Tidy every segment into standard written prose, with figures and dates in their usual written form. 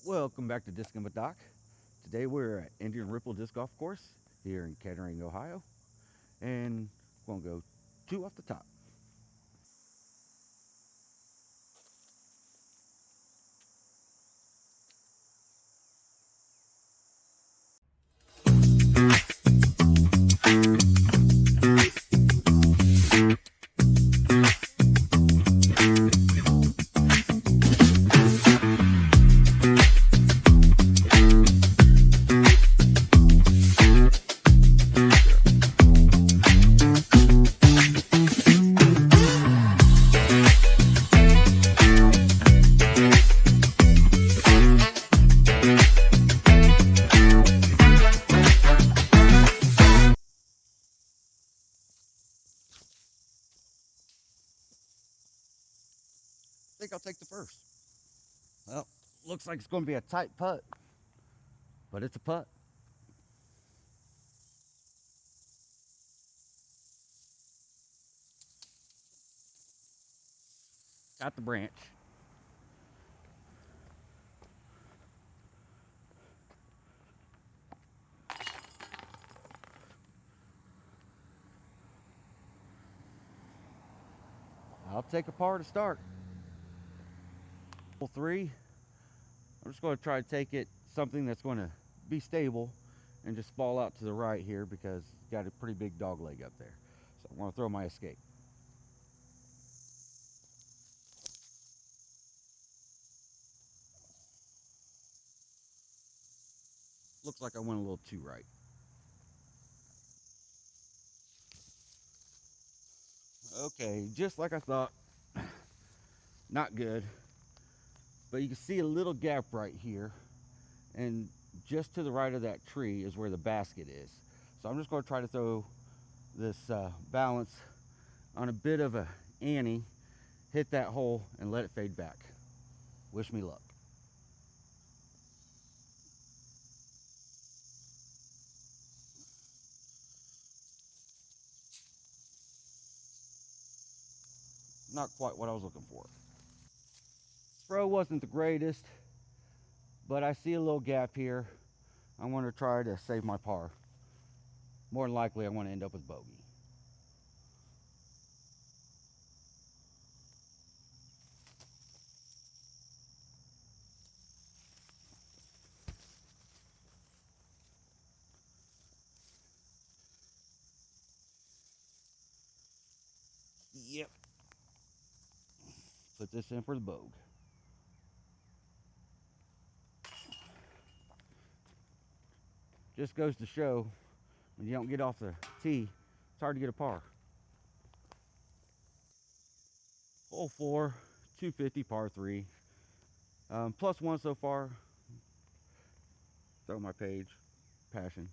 Welcome back to Discing with Doc. Today we're at Indian Ripple Disc Golf Course here in Kettering, Ohio, and we're gonna go two off the top. I think I'll take the first. Well, looks like it's gonna be a tight putt, but it's a putt. Got the branch. I'll take a par to start. Hole three. I'm just gonna try to take it something that's gonna be stable and just fall out to the right here because it's got a pretty big dog leg up there. So I'm gonna throw my escape. Looks like I went a little too right. Okay, just like I thought. Not good. But you can see a little gap right here. And just to the right of that tree is where the basket is. So I'm just going to try to throw this balance on a bit of a ante, hit that hole, and let it fade back. Wish me luck. Not quite what I was looking for. Throw wasn't the greatest, but I see a little gap here. I want to try to save my par. More than likely, I want to end up with bogey. Yep. Put this in for the bogue. Just goes to show when you don't get off the tee, it's hard to get a par. Hole four, 250 par three. Plus one so far. Throw my page. Passion.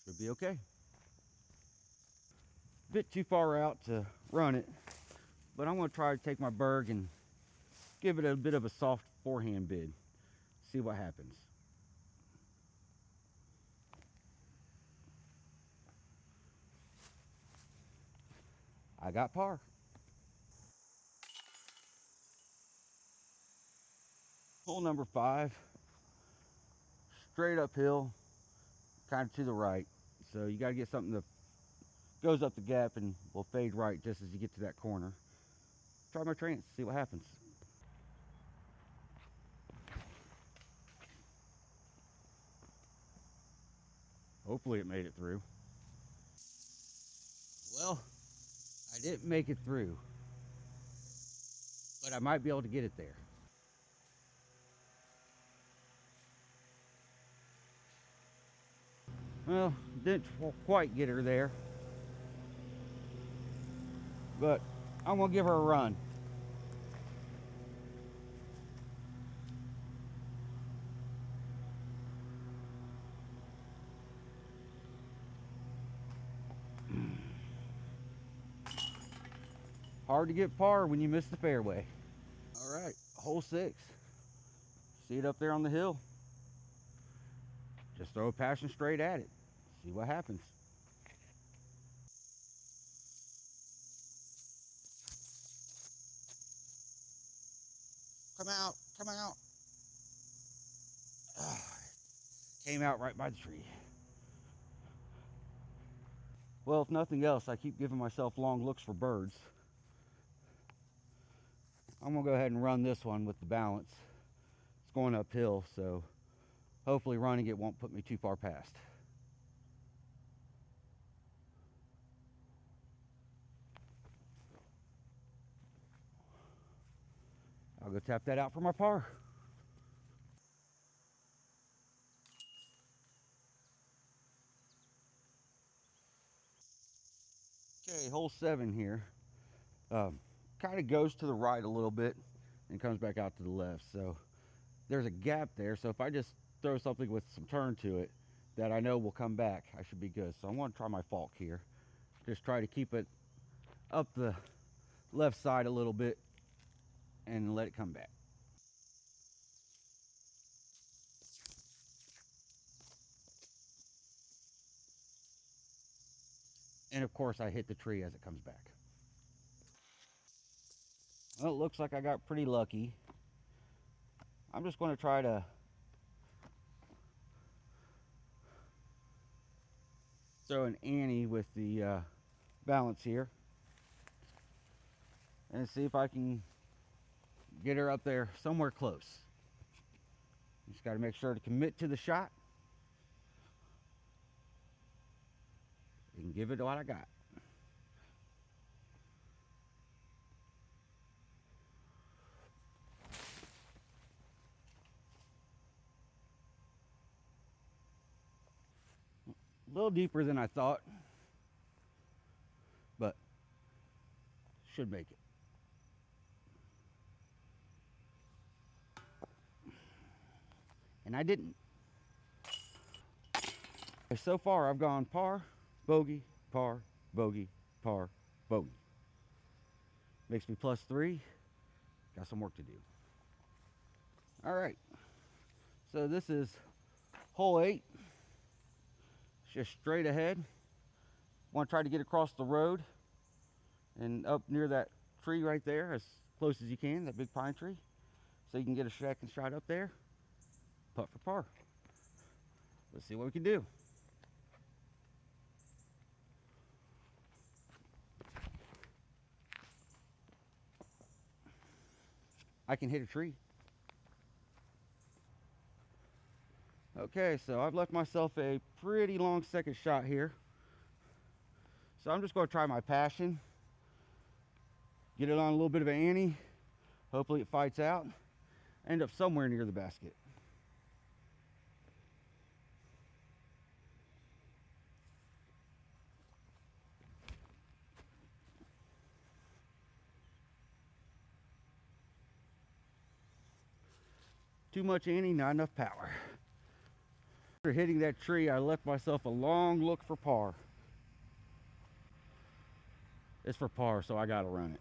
Should be okay. Bit too far out to run it, but I'm going to try to take my berg and give it a bit of a soft forehand bid. See what happens. I got par. Hole number five. Straight uphill, kind of to the right. So you got to get something that goes up the gap and will fade right just as you get to that corner. Try my trance, see what happens. Hopefully it made it through. Well, I didn't make it through, but I might be able to get it there. Well, didn't quite get her there, but I'm gonna give her a run. Hard to get par when you miss the fairway. All right, hole six. See it up there on the hill? Just throw a passion straight at it. See what happens. Come out, come out. Ah, came out right by the tree. Well, if nothing else, I keep giving myself long looks for birds. I'm gonna go ahead and run this one with the balance. It's going uphill, so hopefully running it won't put me too far past. I'll go tap that out for my par. Okay, hole 7 here. Kind of goes to the right a little bit and comes back out to the left. So there's a gap there. So if I just throw something with some turn to it that I know will come back, I should be good. So I'm going to try my falk here. Just try to keep it up the left side a little bit and let it come back. And of course, I hit the tree as it comes back. Well, it looks like I got pretty lucky. I'm just going to try to throw an ante with the balance here and see if I can get her up there somewhere close. Just got to make sure to commit to the shot and give it what I got. A little deeper than I thought, but should make it. And I didn't. So far, I've gone par, bogey, par, bogey, par, bogey. Makes me +3. Got some work to do. All right. So this is hole 8. Just straight ahead. Want to try to get across the road and up near that tree right there as close as you can, that big pine tree, so you can get a second shot up there. Putt for par. Let's see what we can do. I can hit a tree. Okay, so I've left myself a pretty long second shot here. So I'm just going to try my passion. Get it on a little bit of an ante. Hopefully it fights out. End up somewhere near the basket. Too much ante, not enough power. After hitting that tree, I left myself a long look for par. It's for par, so I gotta run it.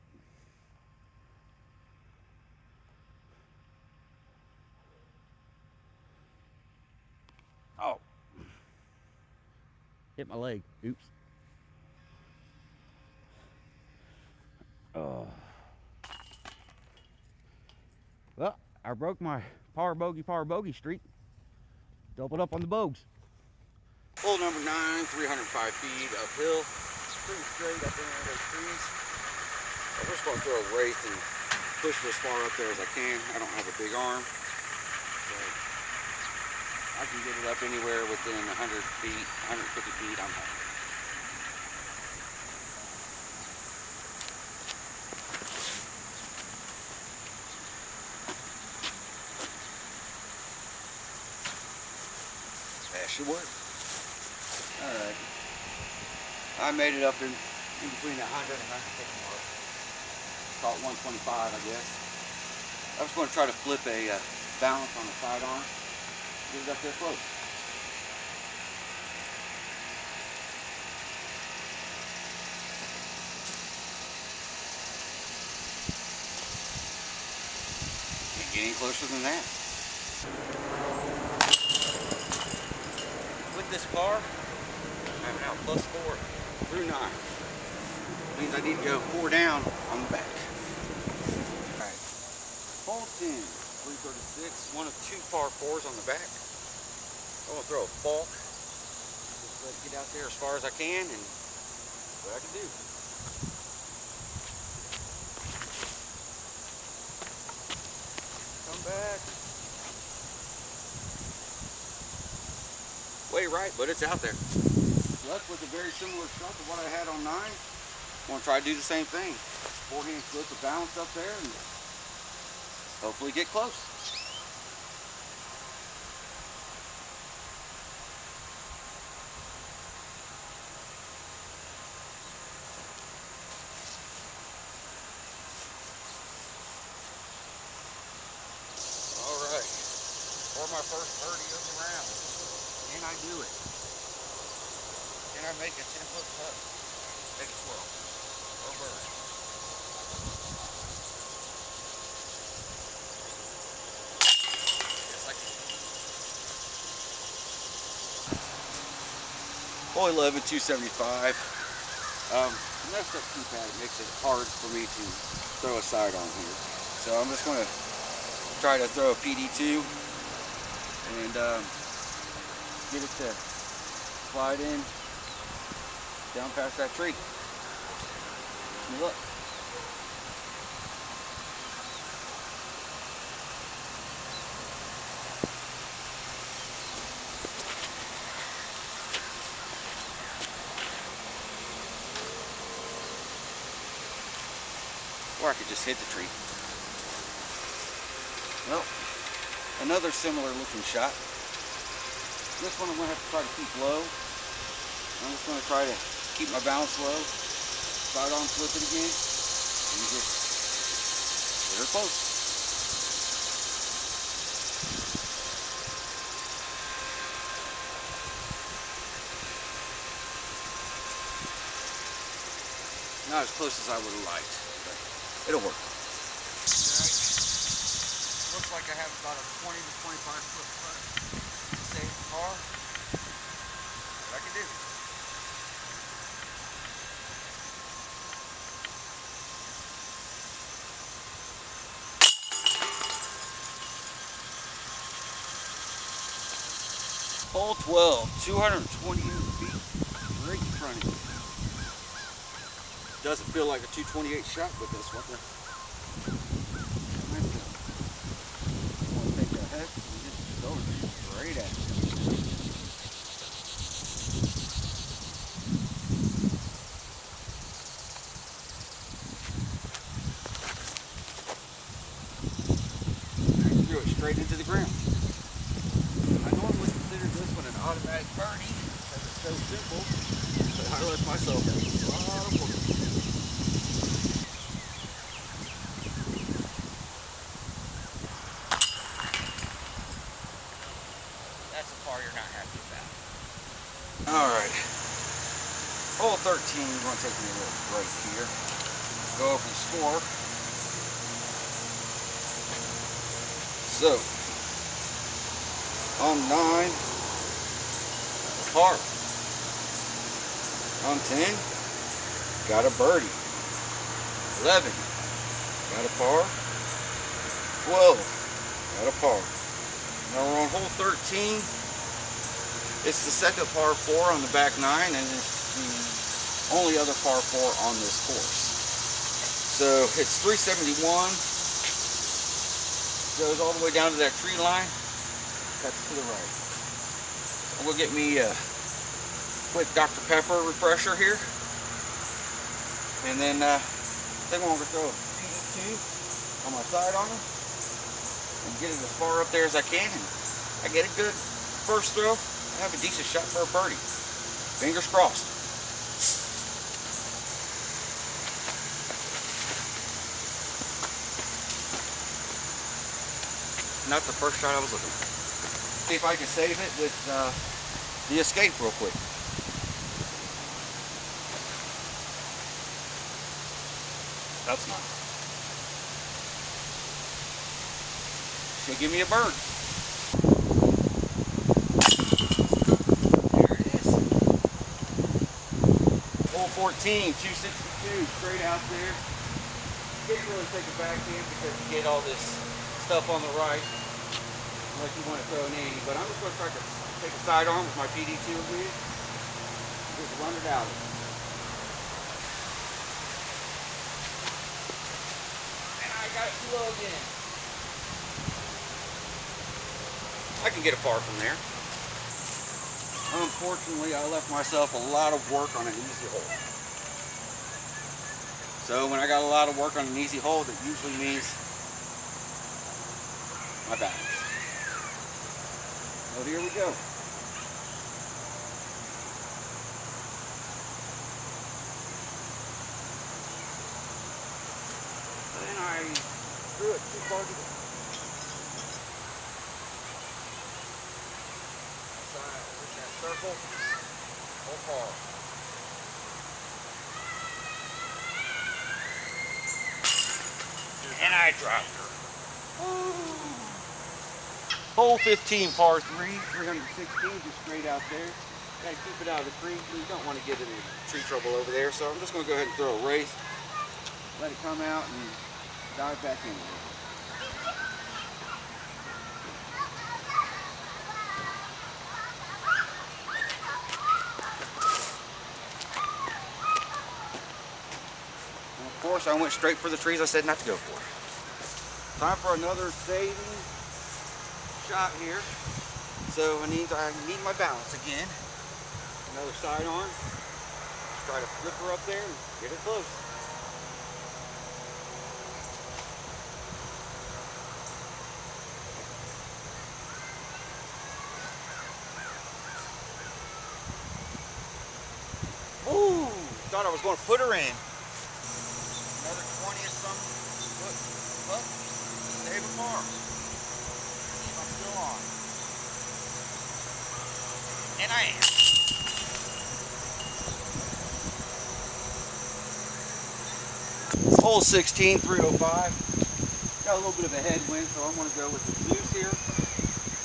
Oh. Hit my leg. Oops. Oh. Well, I broke my par bogey streak. Doubled up on the bogues. Hole number 9, 305 feet uphill. It's pretty straight up in there, those trees. I'm just going to throw a wraith and push as far up there as I can. I don't have a big arm, so I can get it up anywhere within 100 feet, 150 feet. I'm happy. That should work. Alright. I made it up in between the 100 and 150 mark. Call it 125, I guess. I was going to try to flip a balance on the sidearm. Get it up there close. Can't get any closer than that. With this par, I'm now +4 through 9. Means I need to go 4 down on the back. Alright. Hole 10, 336, one of two par fours on the back. I'm gonna throw a fork. Just let it get out there as far as I can and see what I can do. Come back. Way right, but it's out there. Left with a very similar shot to what I had on 9. I'm gonna try to do the same thing. Forehand flip the balance up there and hopefully get close. All right, for my first birdie of the round. Can I do it? Can I make a 10-foot putt? Make it 12 or birdie? Yes, I can. Hole 11, 275. Messed up too bad. It makes it hard for me to throw a side on here. So I'm just going to try to throw a PD2 and get it to slide in down past that tree. Wish me luck. Or I could just hit the tree. Well, another similar looking shot. This one I'm going to have to try to keep low. I'm just going to try to keep my balance low. Side on flip it again. And just get her close. Not as close as I would have liked, but it'll work. Alright. Looks like I have about a 20 to 25 foot putt to save the car. What I can do. Hole 12, 228 feet, right in front of you. Doesn't feel like a 228 shot, but that's what the might feel. I want to take that head and just go straight at it. And threw it straight into the ground. I normally consider this one an automatic birdie because it's so simple, but I let myself have a lot of work. That's the part you're not happy about. Alright. Hole 13, we're going to take me a little break here. Go over the score. So, on 9, par. On 10, got a birdie. 11, got a par. 12, got a par. Now we're on hole 13. It's the second par 4 on the back 9, and it's the only other par 4 on this course. So it's 371. Goes all the way down to that tree line. Cuts to the right. I'm gonna get me a quick Dr. Pepper refresher here, and then I think I'm gonna throw a PD2 on my side on her and get it as far up there as I can. And I get a good first throw. I have a decent shot for a birdie. Fingers crossed. Not the first shot I was looking for. See if I can save it with the escape real quick. That's not. Should give me a bird. There it is. Hole 14, 262, straight out there. Can't really take a backhand because you get all this stuff on the right, unless you want to throw an 80. But I'm just going to try to take a sidearm with my PD2 again. Just run it out. And I got it too low again. I can get a par from there. Unfortunately, I left myself a lot of work on an easy hole. So when I got a lot of work on an easy hole, that usually means my balance. So here we go. And I threw it too far to go. Circle, or par. And I dropped her. Ooh. Hole 15, par 3, 316, just straight out there. Gotta keep it out of the creek. You don't want to get into tree trouble over there, so I'm just gonna go ahead and throw a race. Let it come out and dive back in there. Of course, I went straight for the trees I said not to go for. Time for another saving shot here. So I need my balance again. Another sidearm. Try to flip her up there and get it close. Ooh! Thought I was going to put her in. Another 20-some foot hook to save a par. See if I'm still on. And I am. Hole 16, 305. Got a little bit of a headwind, so I'm going to go with the juice here.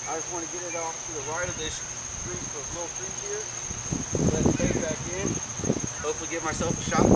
I just want to get it off to the right of this tree, those little trees here. Let it fade back in. Hopefully give myself a shot.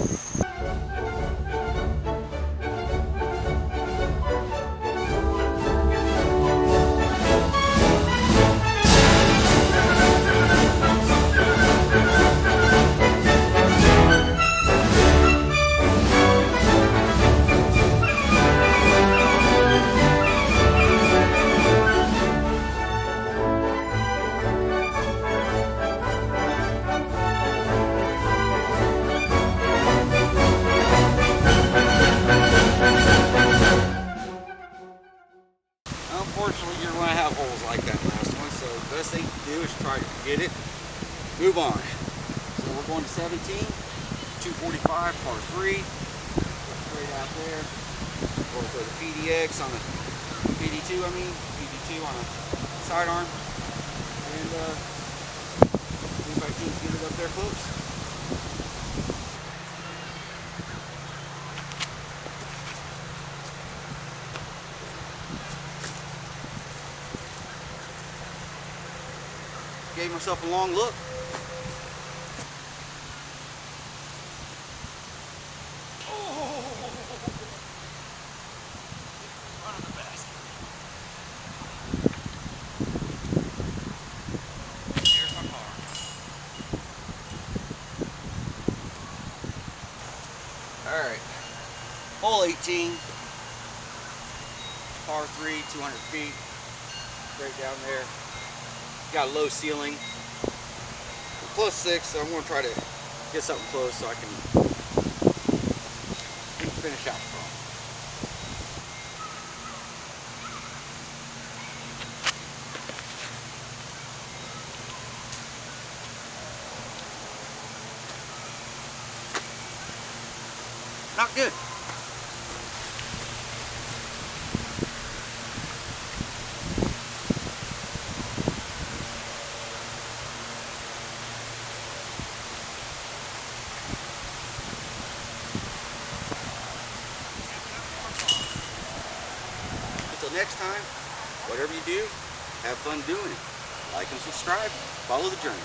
Unfortunately, you're going to have holes like that last one, so the best thing to do is try to get it, move on. So we're going to 17, 245, par 3, straight out there. Going for the PDX on the PD2, PD2 on a sidearm, and see if I can get it up there close. Gave myself a long look. Oh! Front of the basket. There's my car. All right. Hole 18. Par 3, 200 feet. Straight down there. Got a low ceiling, +6, so I'm going to try to get something close so I can finish out strong. Not good. Next time, whatever you do, have fun doing it. Like and subscribe. Follow the journey.